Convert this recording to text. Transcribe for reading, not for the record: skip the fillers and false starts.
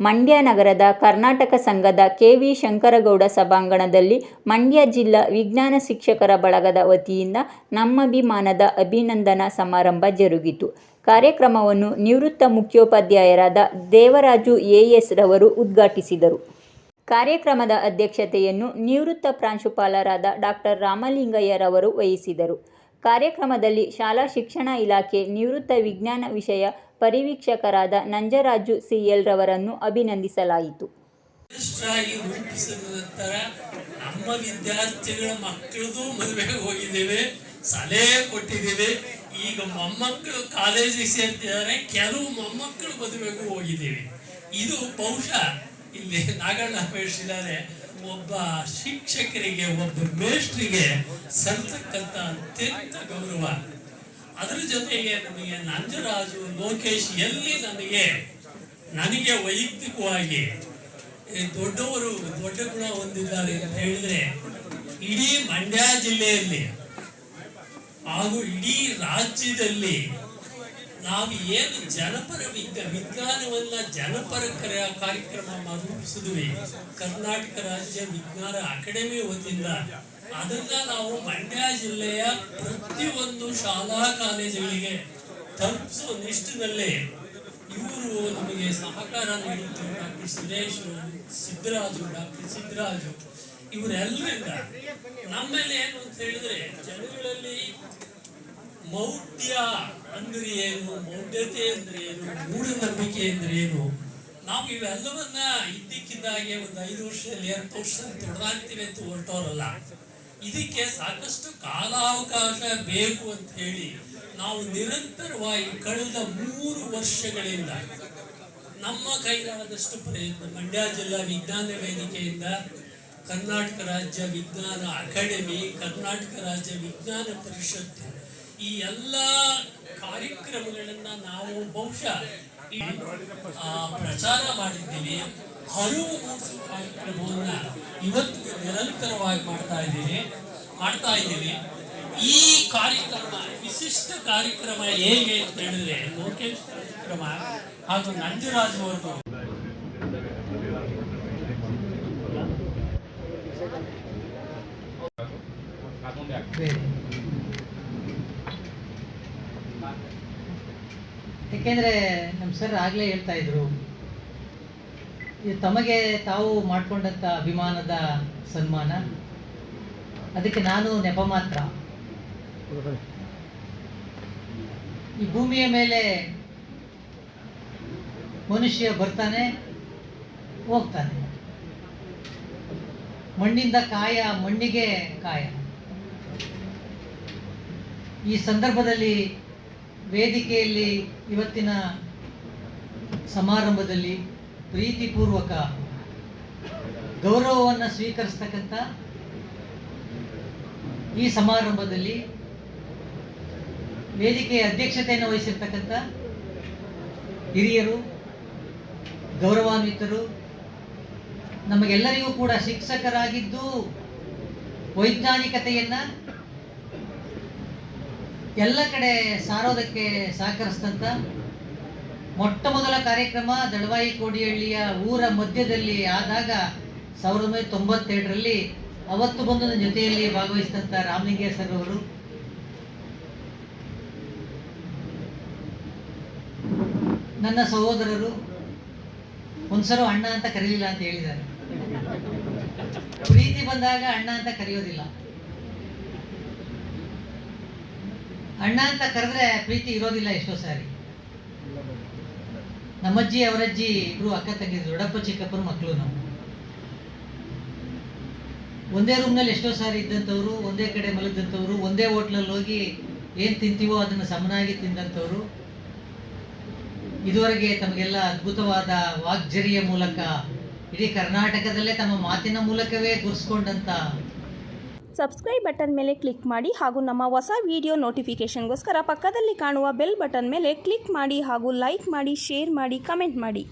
ಮಂಡ್ಯ ನಗರದ ಕರ್ನಾಟಕ ಸಂಘದ ಕೆ.ವಿ. ಶಂಕರಗೌಡ ಸಭಾಂಗಣದಲ್ಲಿ ಮಂಡ್ಯ ಜಿಲ್ಲಾ ವಿಜ್ಞಾನ ಶಿಕ್ಷಕರ ಬಳಗದ ವತಿಯಿಂದ ನಮ್ಮಭಿಮಾನದ ಅಭಿನಂದನಾ ಸಮಾರಂಭ ಜರುಗಿತು. ಕಾರ್ಯಕ್ರಮವನ್ನು ನಿವೃತ್ತ ಮುಖ್ಯೋಪಾಧ್ಯಾಯರಾದ ದೇವರಾಜು ಎ.ಎಸ್. ರವರು ಉದ್ಘಾಟಿಸಿದರು. ಕಾರ್ಯಕ್ರಮದ ಅಧ್ಯಕ್ಷತೆಯನ್ನು ನಿವೃತ್ತ ಪ್ರಾಂಶುಪಾಲರಾದ ಡಾ. ರಾಮಲಿಂಗಯ್ಯ ರವರು ವಹಿಸಿದರು. ಕಾರ್ಯಕ್ರಮದಲ್ಲಿ ಶಾಲಾ ಶಿಕ್ಷಣ ಇಲಾಖೆ ನಿವೃತ್ತ ವಿಜ್ಞಾನ ವಿಷಯ ಪರಿವೀಕ್ಷಕರಾದ ನಂಜರಾಜು ಸಿ.ಎಲ್. ರವರನ್ನು ಅಭಿನಂದಿಸಲಾಯಿತು. ನಮ್ಮ ವಿದ್ಯಾರ್ಥಿಗಳ ಮಕ್ಕಳದು ಮದುವೆಗೆ ಹೋಗಿದ್ದೇವೆ, ಸಲಹೆ ಕೊಟ್ಟಿದ್ದೇವೆ. ಈಗ ಮೊಮ್ಮಕ್ಕಳು ಕಾಲೇಜಿಗೆ ಸೇರ್ತಿದ್ದಾರೆ, ಕೆಲವು ಮೊಮ್ಮಕ್ಕಳು ಮದುವೆಗೂ ಹೋಗಿದ್ದೇವೆ. ಇದು ಬಹುಶಃ ಇಲ್ಲಿ ನಾಗಣ್ಣ ಮೇಷ್ಟ್ರಿದ್ದಾರೆ, ಒಬ್ಬ ಶಿಕ್ಷಕರಿಗೆ, ಒಬ್ಬ ಮೇಷ್ಟ್ರಿಗೆ ಸಲ್ತಕ್ಕಂಥ ಅತ್ಯಂತ ಗೌರವ. ಅದರ ಜೊತೆಗೆ ನಮಗೆ ನಂಜರಾಜು, ಲೋಕೇಶ್ ಎಲ್ಲಿ ನನಗೆ ವೈಯಕ್ತಿಕವಾಗಿ ದೊಡ್ಡವರು ದೊಡ್ಡ ಗುಣ ಹೊಂದಿದ್ದಾರೆ ಅಂತ ಹೇಳಿದ್ರೆ, ಇಡೀ ಮಂಡ್ಯ ಜಿಲ್ಲೆಯಲ್ಲಿ ಹಾಗೂ ಇಡೀ ರಾಜ್ಯದಲ್ಲಿ ನಾವು ಏನು ಜನಪರ ವಿಜ್ಞಾನವನ್ನ ಜನಪರ ಕಾರ್ಯಕ್ರಮ ರೂಪಿಸಿದ್ವಿ ಕರ್ನಾಟಕ ರಾಜ್ಯ ವಿಜ್ಞಾನ ಅಕಾಡೆಮಿ ವತಿಯಿಂದ, ಅದನ್ನ ನಾವು ಮಂಡ್ಯ ಜಿಲ್ಲೆಯ ಪ್ರತಿಯೊಂದು ಶಾಲಾ ಕಾಲೇಜುಗಳಿಗೆ ತಲುಪಿಸುವ ನಿಷ್ಠಿನಲ್ಲಿ ಇವರು ನಮಗೆ ಸಹಕಾರ ನೀಡಿದ್ದು ಡಾಕ್ಟರ್ ಸುರೇಶ್, ಡಾಕ್ಟರ್ ಸಿದ್ದರಾಜು ಇವರೆಲ್ಲರಿಂದ ನಮ್ಮಲ್ಲಿ ಏನು ಅಂತ ಹೇಳಿದ್ರೆ, ಜನಗಳಲ್ಲಿ ಮೌಢ್ಯ ಅಂದ್ರೆ ಏನು, ಮೌಢ್ಯತೆ ಅಂದ್ರೆ ಏನು, ಮೂಢನಂಬಿಕೆ ಅಂದ್ರೆ ಏನು, ನಾವು ಇವೆಲ್ಲವನ್ನ ಇದ್ದಕ್ಕಿದ್ದಾಗೆ ಒಂದು 5 ವರ್ಷದಲ್ಲಿ 10 ವರ್ಷದಲ್ಲಿ ತೊಡಗಾಗ್ತೀವಿ ಅಂತ ಹೊರಟೋರಲ್ಲ. ಇದಕ್ಕೆ ಸಾಕಷ್ಟು ಕಾಲಾವಕಾಶ ಬೇಕು ಅಂತ ಹೇಳಿ ನಾವು ನಿರಂತರವಾಗಿ ಕಳೆದ 3 ವರ್ಷಗಳಿಂದ ನಮ್ಮ ಕೈಲಾದಷ್ಟು ಪ್ರಯತ್ನ ಮಂಡ್ಯ ಜಿಲ್ಲಾ ವಿಜ್ಞಾನ ವೇದಿಕೆಯಿಂದ, ಕರ್ನಾಟಕ ರಾಜ್ಯ ವಿಜ್ಞಾನ ಅಕಾಡೆಮಿ, ಕರ್ನಾಟಕ ರಾಜ್ಯ ವಿಜ್ಞಾನ ಪರಿಷತ್, ಈ ಎಲ್ಲ ಕಾರ್ಯಕ್ರಮಗಳನ್ನ ನಾವು ಬಹುಶಃ ಪ್ರಚಾರ ಮಾಡಿದ್ದೀವಿ. ಹಲವು ಮೂಡಿಸುವ ಕಾರ್ಯಕ್ರಮವನ್ನ ಇವತ್ತು ನಿರಂತರವಾಗಿ ಮಾಡ್ತಾ ಇದ್ದೀವಿ. ಈ ಕಾರ್ಯಕ್ರಮ ವಿಶಿಷ್ಟ ಕಾರ್ಯಕ್ರಮ ಹೇಗೆ ಅಂತ ಹೇಳಿದ್ರೆ, ಲೋಕೇಶ್ ಕಾರ್ಯಕ್ರಮ ಹಾಗೂ ನಂಜರಾಜು ಅವರು ಯಾಕೆಂದರೆ ನಮ್ಮ ಸರ್ ಆಗಲೇ ಹೇಳ್ತಾ ಇದ್ರು, ಇದು ತಮಗೆ ತಾವು ಮಾಡಿಕೊಂಡಂಥ ಅಭಿಮಾನದ ಸನ್ಮಾನ, ಅದಕ್ಕೆ ನಾನು ನೆಪ ಮಾತ್ರ. ಈ ಭೂಮಿಯ ಮೇಲೆ ಮನುಷ್ಯ ಬರ್ತಾನೆ ಹೋಗ್ತಾನೆ, ಮಣ್ಣಿಂದ ಕಾಯ, ಮಣ್ಣಿಗೆ ಕಾಯ. ಈ ಸಂದರ್ಭದಲ್ಲಿ ವೇದಿಕೆಯಲ್ಲಿ ಇವತ್ತಿನ ಸಮಾರಂಭದಲ್ಲಿ ಪ್ರೀತಿಪೂರ್ವಕ ಗೌರವವನ್ನು ಸ್ವೀಕರಿಸ್ತಕ್ಕಂಥ ಈ ಸಮಾರಂಭದಲ್ಲಿ ವೇದಿಕೆಯ ಅಧ್ಯಕ್ಷತೆಯನ್ನು ವಹಿಸಿರ್ತಕ್ಕಂಥ ಹಿರಿಯರು, ಗೌರವಾನ್ವಿತರು, ನಮಗೆಲ್ಲರಿಗೂ ಕೂಡ ಶಿಕ್ಷಕರಾಗಿದ್ದು ವೈಜ್ಞಾನಿಕತೆಯನ್ನು ಎಲ್ಲ ಕಡೆ ಸಾರೋದಕ್ಕೆ ಸಹಕರಿಸಿದಂಥ ಮೊಟ್ಟ ಮೊದಲ ಕಾರ್ಯಕ್ರಮ ದಳವಾಯಿ ಕೋಡಿಹಳ್ಳಿಯ ಊರ ಮಧ್ಯದಲ್ಲಿ ಆದಾಗ 1992ರಲ್ಲಿ ಅವತ್ತು ಬಂದು ನನ್ನ ಜೊತೆಯಲ್ಲಿ ಭಾಗವಹಿಸಿದಂಥ ರಾಮಲಿಂಗಯ್ಯ ಸರ್ ಅವರು, ನನ್ನ ಸಹೋದರರು ಒಂದ್ಸಲ ಅಣ್ಣ ಅಂತ ಕರೀಲಿಲ್ಲ ಅಂತ ಹೇಳಿದ್ದಾರೆ. ಪ್ರೀತಿ ಬಂದಾಗ ಅಣ್ಣ ಅಂತ ಕರೆಯೋದಿಲ್ಲ, ಅಣ್ಣ ಅಂತ ಕರೆದ್ರೆ ಪ್ರೀತಿ ಇರೋದಿಲ್ಲ. ಎಷ್ಟೋ ಸಾರಿ ನಮ್ಮಜ್ಜಿ ಅವರಜ್ಜಿ ಇಬ್ರು ಅಕ್ಕ ತಂಗಿದ್ರು, ದೊಡ್ಡಪ್ಪ ಚಿಕ್ಕಪ್ಪನ ಮಕ್ಕಳು. ನಾವು ಒಂದೇ ರೂಮ್ನಲ್ಲಿ ಎಷ್ಟೋ ಸಾರಿ ಇದ್ದಂಥವ್ರು, ಒಂದೇ ಕಡೆ ಮಲಗಿದಂಥವ್ರು, ಒಂದೇ ಹೋಟ್ಲಲ್ಲಿ ಹೋಗಿ ಏನು ತಿಂತೀವೋ ಅದನ್ನು ಸಮನಾಗಿ ತಿಂದಂಥವ್ರು. ಇದುವರೆಗೆ ತಮಗೆಲ್ಲ ಅದ್ಭುತವಾದ ವಾಗ್ಝರಿಯ ಮೂಲಕ ಇಡೀ ಕರ್ನಾಟಕದಲ್ಲೇ ತಮ್ಮ ಮಾತಿನ ಮೂಲಕವೇ ಗುರುಸ್ಕೊಂಡಂಥ ಸಬ್ಸ್ಕ್ರೈಬ್ ಬಟನ್ ಮೇಲೆ ಕ್ಲಿಕ್ ಮಾಡಿ ಹಾಗೂ ನಮ್ಮ ಹೊಸ ವಿಡಿಯೋ ನೋಟಿಫಿಕೇಷನ್ಗೋಸ್ಕರ ಪಕ್ಕದಲ್ಲಿ ಕಾಣುವ ಬೆಲ್ ಬಟನ್ ಮೇಲೆ ಕ್ಲಿಕ್ ಮಾಡಿ ಹಾಗೂ ಲೈಕ್ ಮಾಡಿ, ಶೇರ್ ಮಾಡಿ, ಕಮೆಂಟ್ ಮಾಡಿ.